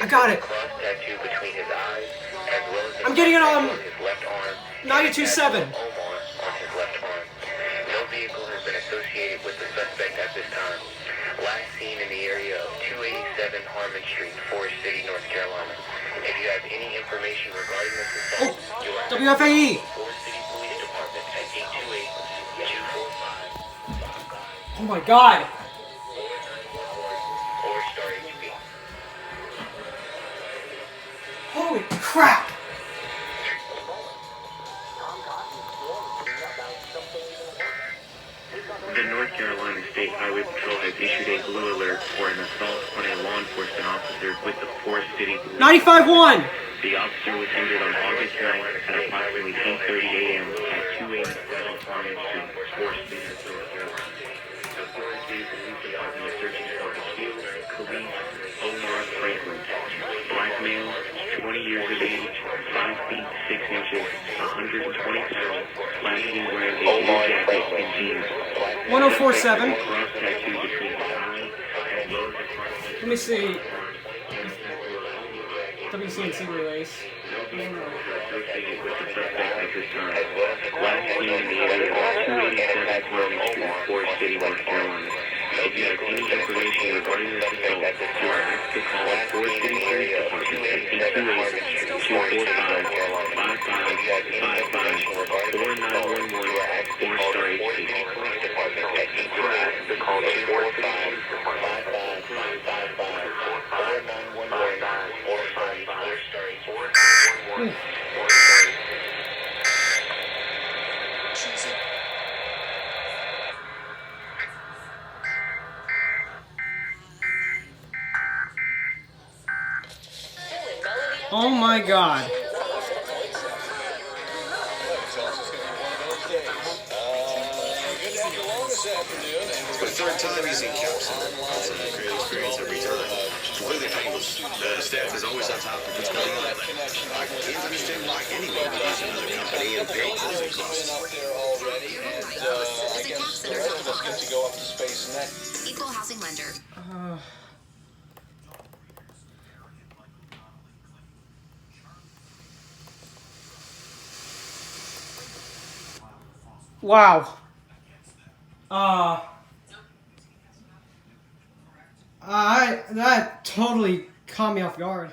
I got it. I'm getting it on 92.7. No vehicle has been associated with the suspect at this time. Last seen in the area of 287 Harmon Street, Forest City, North Carolina. If you have any information regarding this assault, you'll have to WFAE. Forest City Police Department at 828-245-5555 Oh my god. or Star HB. Holy crap. The North Carolina State Highway Patrol has issued a blue alert for an assault on a law enforcement officer with the Forest City Police. 95.1. The officer was injured on August 9th at approximately 8:30 a.m. at 287 Harmon Street, Forest City, North Carolina. The Forest City Police Department is searching for Akeil Kelis Omar Franklin, black male, 20 years of age, 5 feet 6 inches, 120 pounds, last seen wearing a blue jacket and jeans. 104.7. Cross tattoo between his eye and lower department. Let me see. WCNC relays. Associated with the suspect at this time. Last seen in the area of 287 Harmon Street, Forest City, North Carolina. If you have any information regarding this assault, you are asked to call the Forest City Police Department at 828-245-5555 or 911 or Star HB. You are asked to call the Forest City Police Department at 828-245-5555 or 911 or Star HB. Oh my god. It's my third time using caps. It's a great experience every time. Completely painless. The staff is always on top of what's going on. I can't understand why anyone would use another company and pay closing costs. Equal housing lender. Wow. That totally caught me off guard.